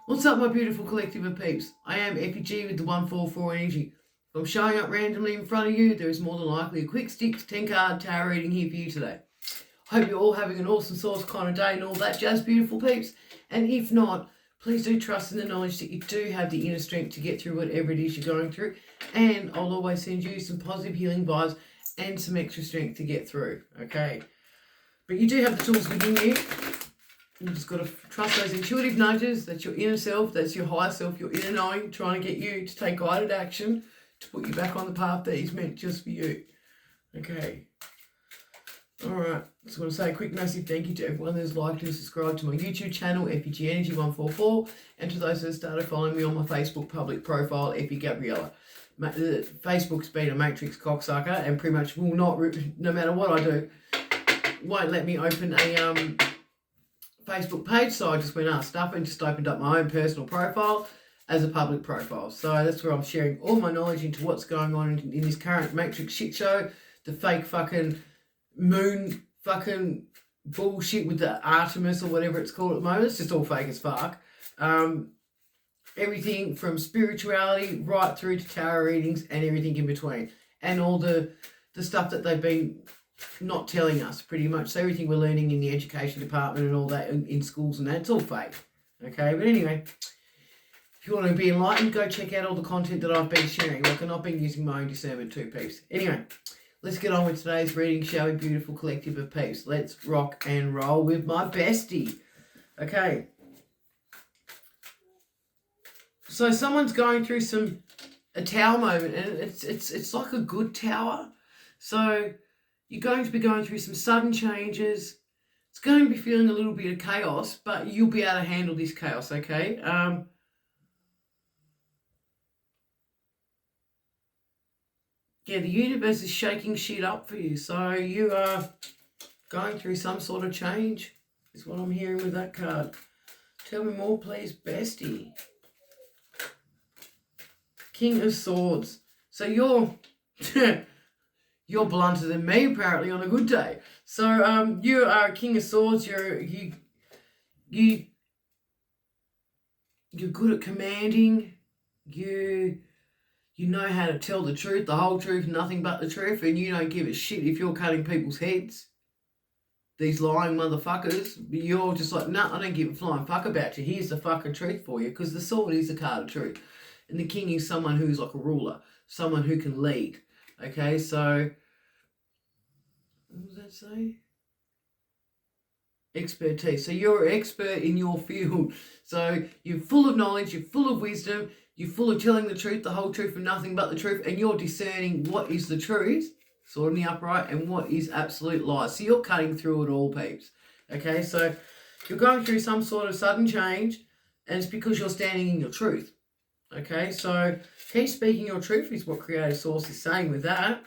What's up, my beautiful collective of peeps? I am FG with the 144 energy. If I'm showing up randomly in front of you, there is more than likely a quick stick to 10 card tarot reading here for you today. Hope you're all having an awesome sauce kind of day and all that jazz, beautiful peeps. And if not, please do trust in the knowledge that you do have the inner strength to get through whatever it is you're going through. And I'll always send you some positive healing vibes and some extra strength to get through, okay? But you do have the tools within you. You just got to trust those intuitive nudges. That's your inner self, that's your higher self, your inner knowing, trying to get you to take guided action to put you back on the path that is meant just for you. Okay. Alright, just want to say a quick massive thank you to everyone that's liked and subscribed to my YouTube channel, FG Energy 144, and to those that started following me on my Facebook public profile, Effie Gabriella. Facebook's been a matrix cocksucker and pretty much will not, no matter what I do, won't let me open a Facebook page, so I just went stuff and just opened up my own personal profile as a public profile. So that's where I'm sharing all my knowledge into what's going on in this current matrix shit show, the fake fucking moon fucking bullshit with the Artemis or whatever it's called at the moment. It's just all fake as fuck. Everything from spirituality right through to tarot readings and everything in between, and all the stuff that they've been not telling us, pretty much. So everything we're learning in the education department and all that in schools and that, it's all fake. Okay, but anyway, if you want to be enlightened, go check out all the content that I've been sharing. Like, I've not been using my own discernment too, peeps. Anyway, let's get on with today's reading, shall we, beautiful collective of peeps? Let's rock and roll with my bestie. Okay. So someone's going through a tower moment, and it's like a good tower. So you're going to be going through some sudden changes. It's going to be feeling a little bit of chaos, but you'll be able to handle this chaos, okay? Yeah, the universe is shaking shit up for you. So you are going through some sort of change, is what I'm hearing with that card. Tell me more, please, bestie. King of Swords. So you're you're blunter than me, apparently, on a good day. So you are a King of Swords. You're good at commanding. You know how to tell the truth, the whole truth, nothing but the truth, and you don't give a shit if you're cutting people's heads. These lying motherfuckers, you're just like, nah, I don't give a flying fuck about you. Here's the fucking truth for you, because the sword is a card of truth. And the king is someone who's like a ruler, someone who can lead. Okay, so what does that say? Expertise. So you're an expert in your field. So you're full of knowledge, you're full of wisdom, you're full of telling the truth, the whole truth, and nothing but the truth, and you're discerning what is the truth, sword in the upright, and what is absolute lies. So you're cutting through it all, peeps. Okay, so you're going through some sort of sudden change, and it's because you're standing in your truth. Okay, so keep speaking your truth is what Creative Source is saying with that.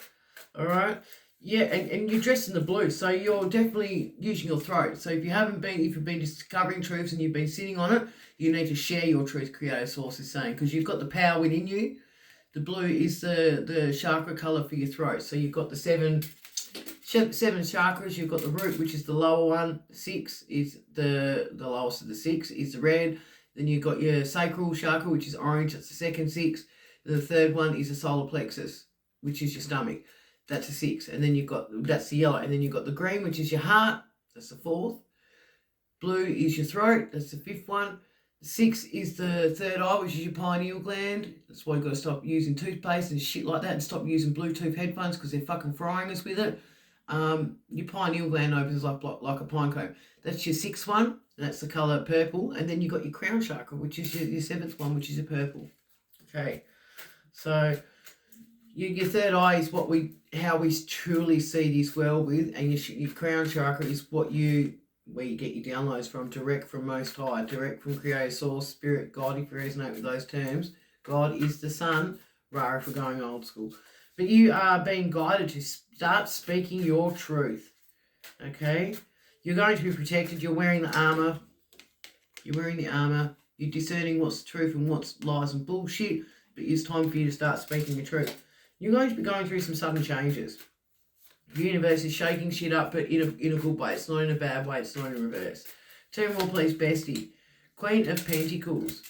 All right. Yeah, and you're dressed in the blue, so you're definitely using your throat. So if you've been discovering truths and you've been sitting on it, you need to share your truth, Creative Source is saying, because you've got the power within you. The blue is the chakra color for your throat. So you've got the seven chakras. You've got the root, which is the lower one. 6 is the lowest of the 6 is the red. Then you've got your sacral chakra, which is orange. That's the second 6. The third one is the solar plexus, which is your stomach. That's a 6. And then that's the yellow. And then you've got the green, which is your heart. That's the 4th. Blue is your throat. That's the 5th one. The 6 is the third eye, which is your pineal gland. That's why you've got to stop using toothpaste and shit like that, and stop using Bluetooth headphones because they're fucking frying us with it. Your pineal gland opens like a pine cone. That's your 6th one. That's the colour purple. And then you've got your crown chakra, which is your 7th one, which is your purple. Okay. So your third eye is how we truly see this world with, and your crown chakra is where you get your downloads from, direct from Most High, direct from Creator Source, Spirit, God, if you resonate with those terms. God is the sun, Ra if we're going old school. But you are being guided to start speaking your truth. Okay? You're going to be protected. You're wearing the armor. You're discerning what's truth and what's lies and bullshit. But it's time for you to start speaking your truth. You're going to be going through some sudden changes. The universe is shaking shit up, but in a good way. It's not in a bad way. It's not in reverse. Tell me more, please, bestie. Queen of Pentacles.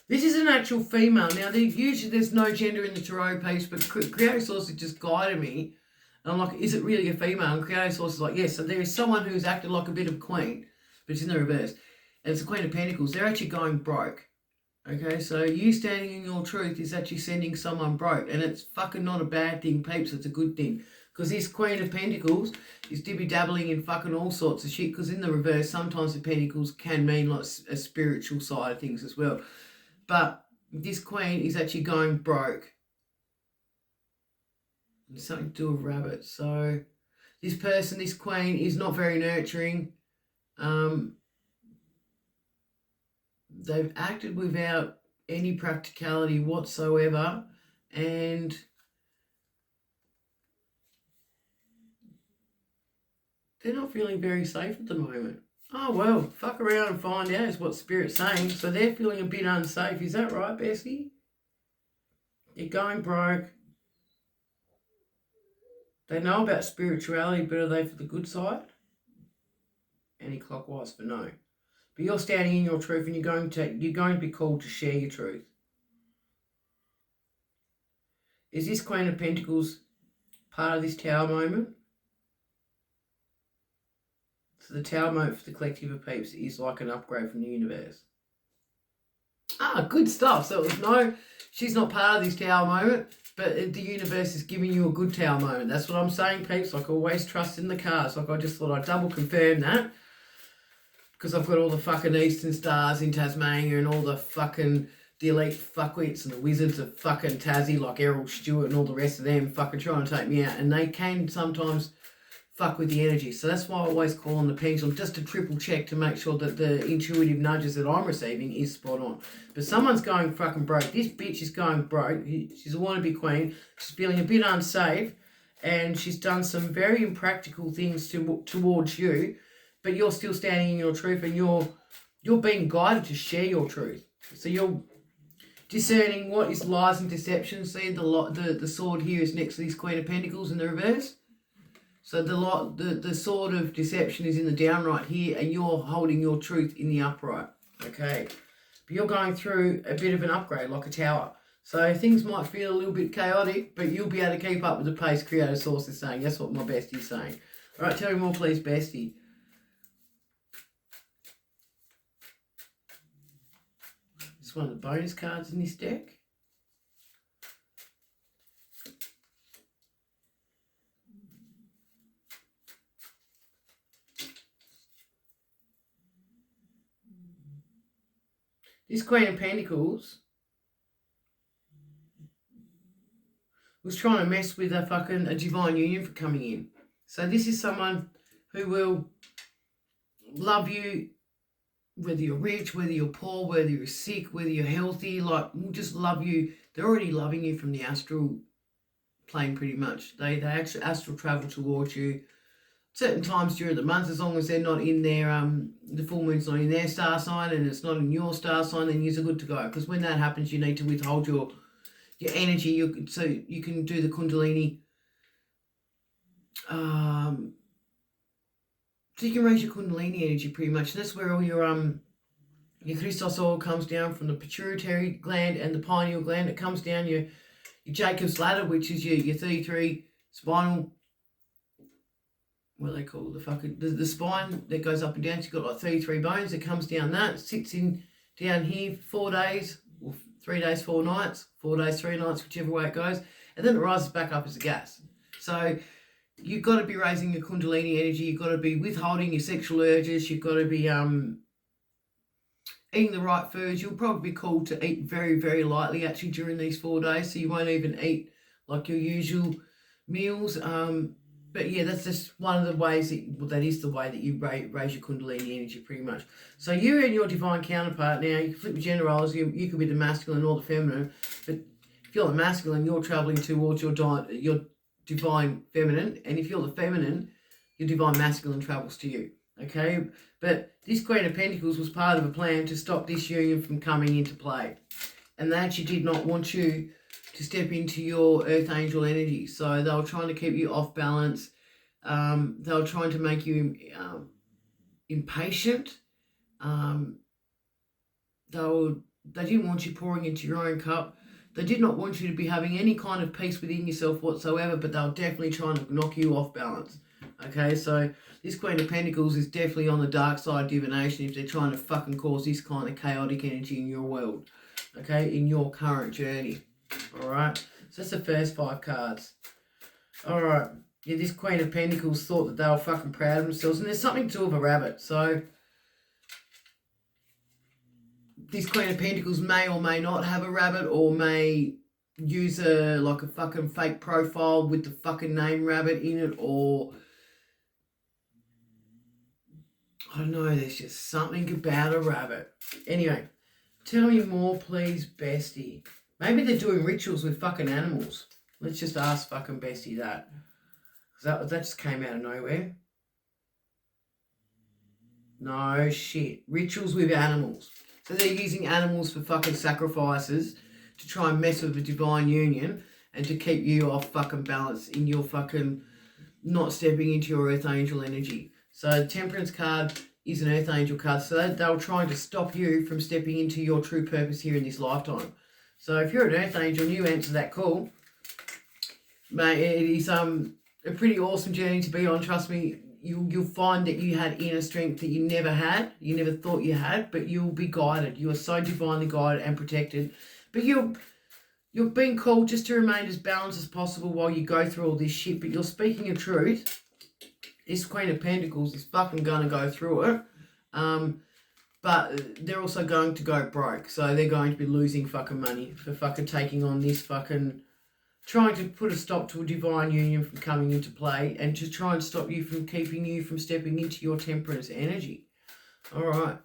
This is an actual female. Now, usually there's no gender in the tarot piece, but Creative Source has just guided me. And I'm like, is it really a female? And Creative Source is like, yes. So there is someone who's acted like a bit of queen, but it's in the reverse. And it's the Queen of Pentacles. They're actually going broke. Okay, so you standing in your truth is actually sending someone broke. And it's fucking not a bad thing, peeps. It's a good thing. Because this Queen of Pentacles is dibby-dabbling in fucking all sorts of shit. Because in the reverse, sometimes the Pentacles can mean like a spiritual side of things as well. But this Queen is actually going broke. It's something to do with rabbits. So this person, this Queen, is not very nurturing. They've acted without any practicality whatsoever. And they're not feeling very safe at the moment. Oh, well, fuck around and find out is what Spirit's saying. So they're feeling a bit unsafe. Is that right, Bessie? You're going broke. They know about spirituality, but are they for the good side? Anti-clockwise for no. But you're standing in your truth and you're going to be called to share your truth. Is this Queen of Pentacles part of this Tower moment? So the Tower moment for the collective of peeps is like an upgrade from the universe. Ah, good stuff. So it was no, she's not part of this Tower moment, but the universe is giving you a good Tower moment. That's what I'm saying, peeps. Like, always trust in the cards. Like, I just thought I'd double confirm that. Because I've got all the fucking Eastern Stars in Tasmania and all the fucking, the elite fuckwits and the wizards of fucking Tassie, like Errol Stewart and all the rest of them fucking trying to take me out. And they can sometimes fuck with the energy. So that's why I always call on the pendulum, just to triple check to make sure that the intuitive nudges that I'm receiving is spot on. But someone's going fucking broke. This bitch is going broke. She's a wannabe queen. She's feeling a bit unsafe. And she's done some very impractical things towards you. But you're still standing in your truth and you're being guided to share your truth. So you're discerning what is lies and deception. See, the sword here is next to this Queen of Pentacles in the reverse. So the sword of deception is in the downright here, and you're holding your truth in the upright. Okay. But you're going through a bit of an upgrade, like a tower. So things might feel a little bit chaotic, but you'll be able to keep up with the pace Creative Source is saying. That's what my bestie's saying. All right, tell me more, please, bestie. This is one of the bonus cards in this deck. This Queen of Pentacles was trying to mess with a divine union for coming in. So this is someone who will love you, whether you're rich, whether you're poor, whether you're sick, whether you're healthy, like, will just love you. They're already loving you from the astral plane pretty much. They actually astral travel towards you certain times during the month, as long as they're not in their, the full moon's not in their star sign and it's not in your star sign, then you're good to go. Because when that happens, you need to withhold your energy, so you can do the Kundalini. So you can raise your Kundalini energy pretty much. And that's where all your Christos oil comes down from the pituitary gland and the pineal gland. It comes down your Jacob's ladder, which is your 33 spinal, what do they call it? The spine that goes up and down. So you've got like 33 bones. It comes down that, sits in down here 4 days, or 3 days, 4 nights, 4 days, 3 nights, whichever way it goes. And then it rises back up as a gas. So you've got to be raising your Kundalini energy. You've got to be withholding your sexual urges. You've got to be eating the right foods. You'll probably be called to eat very, very lightly actually during these 4 days. So you won't even eat like your usual meals. But yeah, that's just one of the ways that is the way that you raise your Kundalini energy pretty much. So you and your divine counterpart, now you can flip the gender roles, you could be the masculine or the feminine, but if you're the masculine, you're travelling towards your divine feminine, and if you're the feminine, your divine masculine travels to you, okay? But this Queen of Pentacles was part of a plan to stop this union from coming into play. And they actually did not want you to step into your Earth Angel energy. So they were trying to keep you off balance. They were trying to make you impatient. They didn't want you pouring into your own cup. They did not want you to be having any kind of peace within yourself whatsoever, but they were definitely trying to knock you off balance. Okay, so this Queen of Pentacles is definitely on the dark side of divination if they're trying to fucking cause this kind of chaotic energy in your world. Okay, in your current journey. Alright, so that's the first 5 cards. Alright, yeah, this Queen of Pentacles thought that they were fucking proud of themselves, and there's something to of a rabbit. So this Queen of Pentacles may or may not have a rabbit, or may use a fucking fake profile with the fucking name rabbit in it, or I don't know, there's just something about a rabbit. Anyway, tell me more, please, Bestie. Maybe they're doing rituals with fucking animals. Let's just ask fucking Bestie that. That just came out of nowhere. No shit. Rituals with animals. So they're using animals for fucking sacrifices to try and mess with the divine union and to keep you off fucking balance in your fucking not stepping into your Earth Angel energy. So the Temperance card is an Earth Angel card. So they were trying to stop you from stepping into your true purpose here in this lifetime. So if you're an Earth Angel and you answer that call, mate, it is a pretty awesome journey to be on. Trust me, you'll find that you had inner strength that you never had, you never thought you had, but you'll be guided. You are so divinely guided and protected. But you're being called just to remain as balanced as possible while you go through all this shit, but you're speaking a truth. This Queen of Pentacles is fucking going to go through it. But they're also going to go broke. So they're going to be losing fucking money for fucking taking on this fucking, trying to put a stop to a divine union from coming into play and to try and stop you from keeping you from stepping into your temperance energy. All right.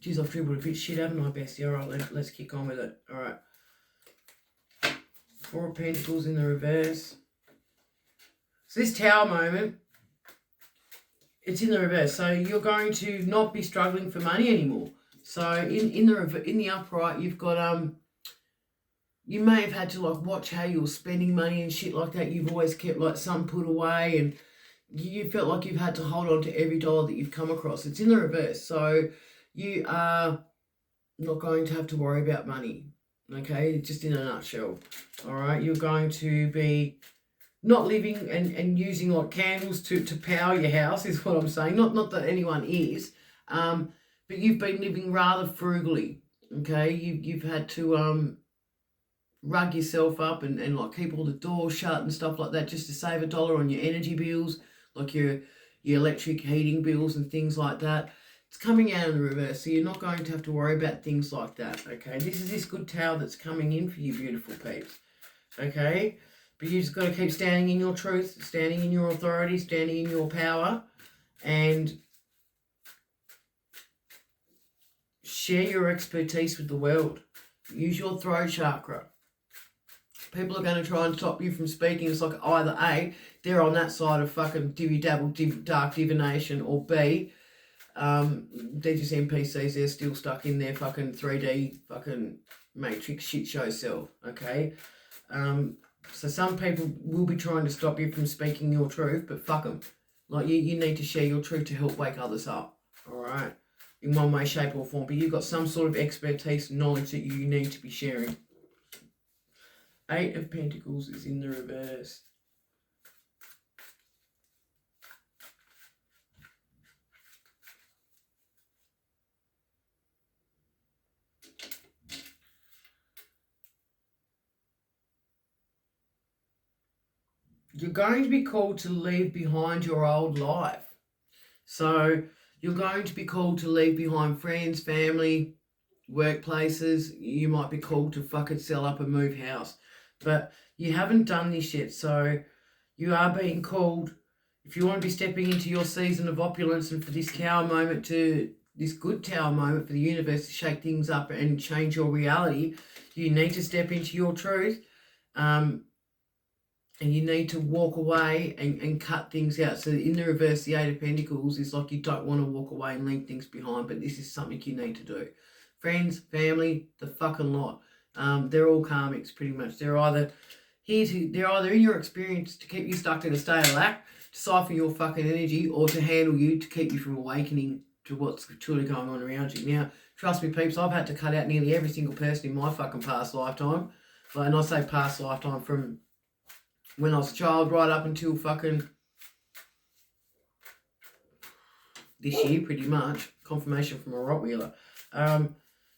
Jeez, I've dribbled a bit shit, haven't I, Bestie? All right, let's kick on with it. All right. 4 of Pentacles in the reverse. So this Tower moment, it's in the reverse. So you're going to not be struggling for money anymore. So in the upright, you've got you may have had to watch how you were spending money and shit like that. You've always kept some put away, and you felt like you've had to hold on to every dollar that you've come across. It's in the reverse. So you are not going to have to worry about money. Okay, just in a nutshell. All right, you're going to be not living and using candles to power your house is what I'm saying. Not that anyone is, but you've been living rather frugally. Okay, you've had to rug yourself up and keep all the doors shut and stuff like that just to save $1 on your energy bills, like your electric heating bills and things like that. It's coming out in the reverse, so you're not going to have to worry about things like that. Okay, this is this good Tower that's coming in for you, beautiful peeps. Okay. But you just got to keep standing in your truth, standing in your authority, standing in your power, and share your expertise with the world. Use your throat chakra. People are going to try and stop you from speaking. It's like either A, they're on that side of fucking divvy-dabble, dark divination, or B, they're just NPCs. They're still stuck in their fucking 3D fucking matrix shit show self, okay? So some people will be trying to stop you from speaking your truth, but fuck them. You need to share your truth to help wake others up, all right? In one way, shape or form. But you've got some sort of expertise and knowledge that you need to be sharing. 8 of Pentacles is in the reverse. You're going to be called to leave behind your old life. So you're going to be called to leave behind friends, family, workplaces. You might be called to fucking sell up and move house. But you haven't done this yet. So you are being called, if you want to be stepping into your season of opulence and for this Tower moment to, this good Tower moment for the universe to shake things up and change your reality, you need to step into your truth. And you need to walk away and cut things out. So in the reverse, the 8 of Pentacles is like you don't want to walk away and leave things behind, but this is something you need to do. Friends, family, the fucking lot. They're all karmics pretty much. They're either in your experience to keep you stuck in a state of lack, to siphon your fucking energy, or to handle you to keep you from awakening to what's truly going on around you. Now, trust me, peeps, I've had to cut out nearly every single person in my fucking past lifetime. And I say past lifetime from when I was a child right up until fucking this year, pretty much. Confirmation from a Rottweiler.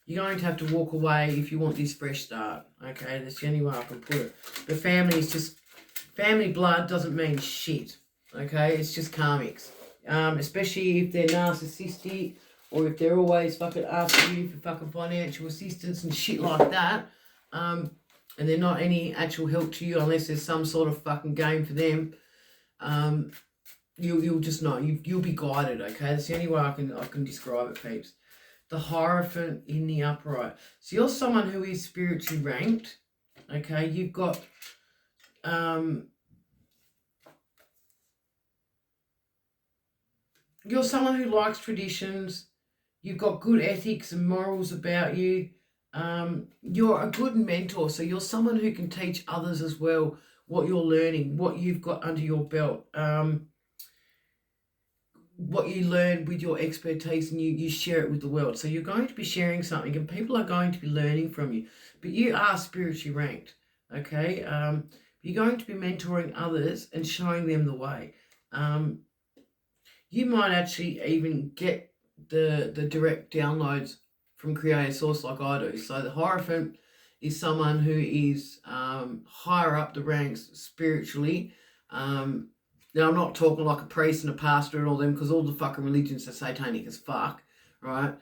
You're going to have to walk away if you want this fresh start. Okay, that's the only way I can put it. But family blood doesn't mean shit. Okay, it's just karmics. Especially if they're narcissistic, or if they're always fucking asking you for fucking financial assistance and shit like that. And they're not any actual help to you unless there's some sort of fucking game for them. You'll just know. You'll be guided, okay? That's the only way I can describe it, peeps. The Hierophant in the upright. So you're someone who is spiritually ranked, okay? You've got you're someone who likes traditions. You've got good ethics and morals about you. You're a good mentor, so you're someone who can teach others as well what you're learning, what you've got under your belt, what you learn with your expertise, and you share it with the world. So you're going to be sharing something, and people are going to be learning from you. But you are spiritually ranked, okay? You're going to be mentoring others and showing them the way. You might actually even get the direct downloads from Creator Source like I do. So the Hierophant is someone who is higher up the ranks spiritually. Now, I'm not talking like a priest and a pastor and all them, because all the fucking religions are satanic as fuck, right?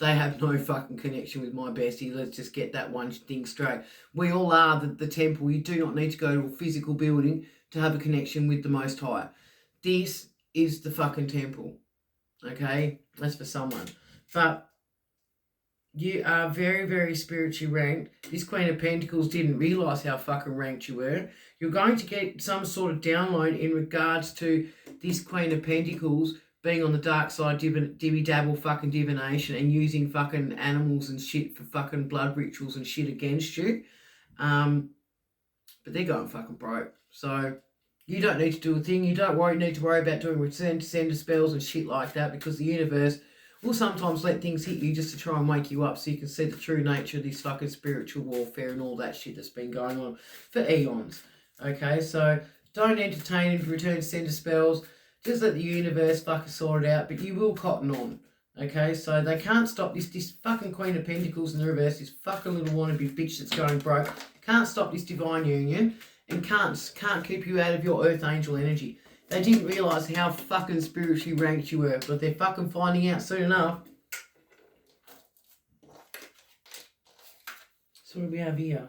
They have no fucking connection with my bestie. Let's just get that one thing straight. We all are the temple. You do not need to go to a physical building to have a connection with the Most High. This is the fucking temple, okay? That's for someone. But you are very, very spiritually ranked. This Queen of Pentacles didn't realise how fucking ranked you were. You're going to get some sort of download in regards to this Queen of Pentacles being on the dark side, dibby-dabble fucking divination and using fucking animals and shit for fucking blood rituals and shit against you. But they're going fucking broke. So you don't need to do a thing. You don't need to worry about doing return to sender spells and shit like that, because the universe will sometimes let things hit you just to try and wake you up so you can see the true nature of this fucking spiritual warfare and all that shit that's been going on for eons. Okay, so don't entertain return to sender spells. Just let the universe fucking sort it out, but you will cotton on. Okay, so they can't stop this fucking Queen of Pentacles in the reverse, this fucking little wannabe bitch that's going broke. Can't stop this divine union and can't keep you out of your earth angel energy. They didn't realise how fucking spiritually ranked you were, but they're fucking finding out soon enough. So what do we have here?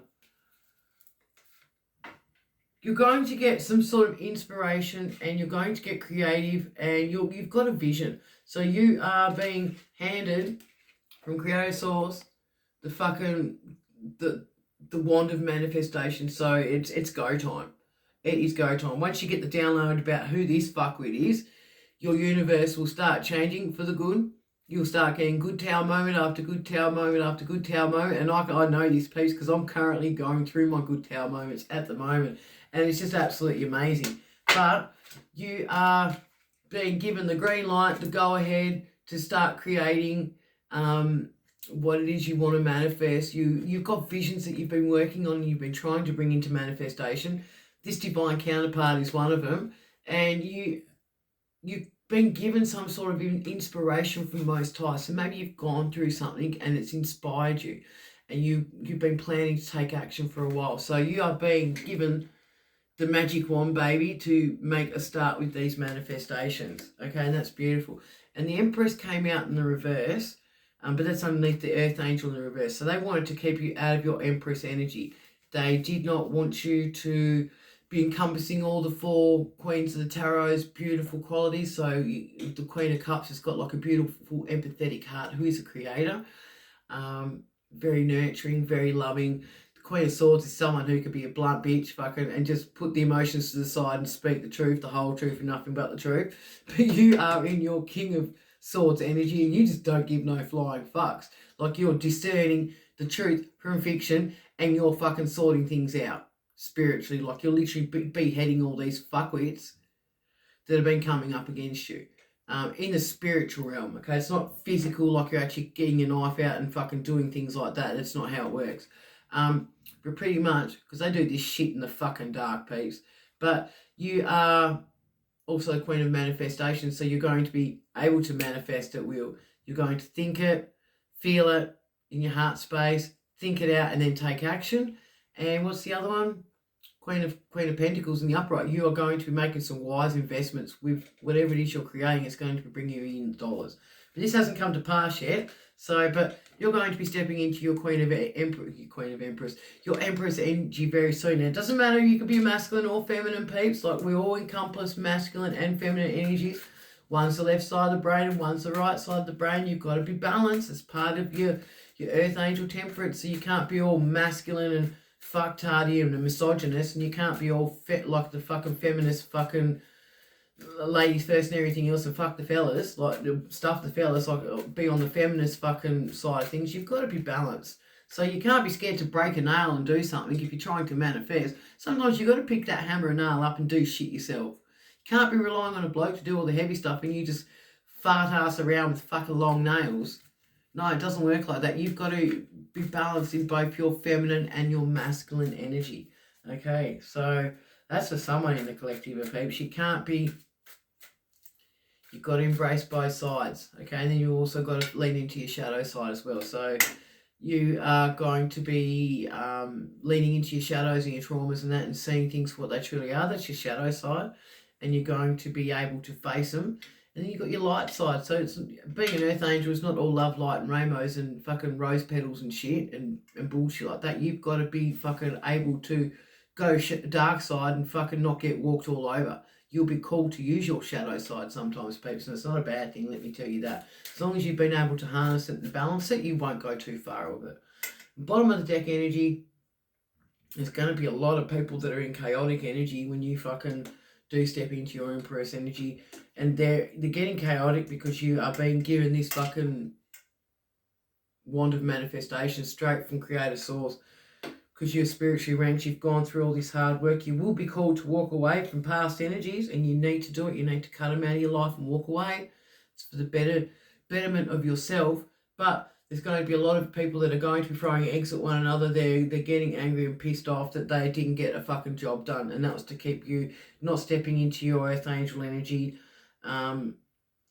You're going to get some sort of inspiration, and you're going to get creative, and you've got a vision. So you are being handed from Creator Source the wand of manifestation. So it's go time. It is go time. Once you get the download about who this fuckwit is, your universe will start changing for the good. You'll start getting good tower moment after good tower moment after good tower moment. And I know this piece because I'm currently going through my good tower moments at the moment. And it's just absolutely amazing. But you are being given the green light, the go ahead to start creating what it is you want to manifest. You've got visions that you've been working on, you've been trying to bring into manifestation. This divine counterpart is one of them. And you've been given some sort of inspiration from Most High. So maybe you've gone through something and it's inspired you. And you've been planning to take action for a while. So you are being given the magic wand, baby, to make a start with these manifestations. Okay, and that's beautiful. And the Empress came out in the reverse, but that's underneath the Earth Angel in the reverse. So they wanted to keep you out of your Empress energy. They did not want you to be encompassing all the four Queens of the Tarot's beautiful qualities. So the Queen of Cups has got like a beautiful, empathetic heart, who is a creator. Very nurturing, very loving. Queen of Swords is someone who could be a blunt bitch fucking and just put the emotions to the side and speak the truth, the whole truth and nothing but the truth. But you are in your King of Swords energy and you just don't give no flying fucks. Like you're discerning the truth from fiction and you're fucking sorting things out spiritually. Like you're literally beheading all these fuckwits that have been coming up against you. In the spiritual realm, okay? It's not physical, like you're actually getting your knife out and fucking doing things like that. That's not how it works. But pretty much, because they do this shit in the fucking dark, peeps. But you are also the Queen of Manifestation, so you're going to be able to manifest at will. You're going to think it, feel it in your heart space, think it out, and then take action. And what's the other one? Queen of Pentacles in the upright. You are going to be making some wise investments with whatever it is you're creating. It's going to be bringing you in dollars. But this hasn't come to pass yet. So, but you're going to be stepping into your your Empress energy very soon. Now, it doesn't matter, you could be masculine or feminine, peeps. Like, we all encompass masculine and feminine energies. One's the left side of the brain and one's the right side of the brain. You've got to be balanced. It's part of your Earth Angel temperament. So you can't be all masculine and fucktardy and a misogynist, and you can't be all like the fucking feminist fucking ladies first and everything else and fuck the fellas, like stuff the fellas, like be on the feminist fucking side of things. You've got to be balanced. So you can't be scared to break a nail and do something if you're trying to manifest. Sometimes you've got to pick that hammer and nail up and do shit yourself. You can't be relying on a bloke to do all the heavy stuff and you just fart ass around with fucking long nails. No, it doesn't work like that. You've got to be balanced in both your feminine and your masculine energy. Okay, so that's for someone in the collective of peeps. You can't be... You've got to embrace both sides. Okay, and then you also got to lean into your shadow side as well. So you are going to be leaning into your shadows and your traumas and that and seeing things for what they truly are. That's your shadow side. And you're going to be able to face them. And then you've got your light side. So it's being an earth angel is not all love, light and rainbows and fucking rose petals and shit and bullshit like that. You've got to be fucking able to go dark side and fucking not get walked all over. You'll be called to use your shadow side sometimes, peeps, and it's not a bad thing, let me tell you that. As long as you've been able to harness it and balance it, you won't go too far with it. Bottom of the deck energy, there's going to be a lot of people that are in chaotic energy when you fucking do step into your Empress energy, and they're getting chaotic because you are being given this fucking wand of manifestation straight from Creator Source. Because you're spiritually ranked, you've gone through all this hard work, you will be called to walk away from past energies, and you need to do it. You need to cut them out of your life and walk away. It's for the betterment of yourself. But there's going to be a lot of people that are going to be throwing eggs at one another. They're getting angry and pissed off that they didn't get a fucking job done, and that was to keep you not stepping into your Earth Angel energy, and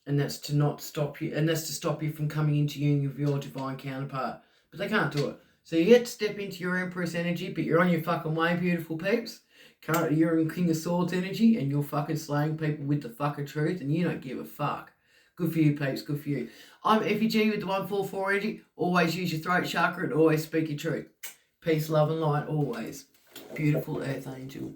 that's to not stop you, and that's to stop you from coming into union with your divine counterpart. But they can't do it. So you get to step into your Empress energy, but you're on your fucking way, beautiful peeps. Currently you're in King of Swords energy, and you're fucking slaying people with the fucking truth, and you don't give a fuck. Good for you, peeps. Good for you. I'm FEG with the 144 energy. Always use your throat chakra and always speak your truth. Peace, love, and light always. Beautiful Earth Angel.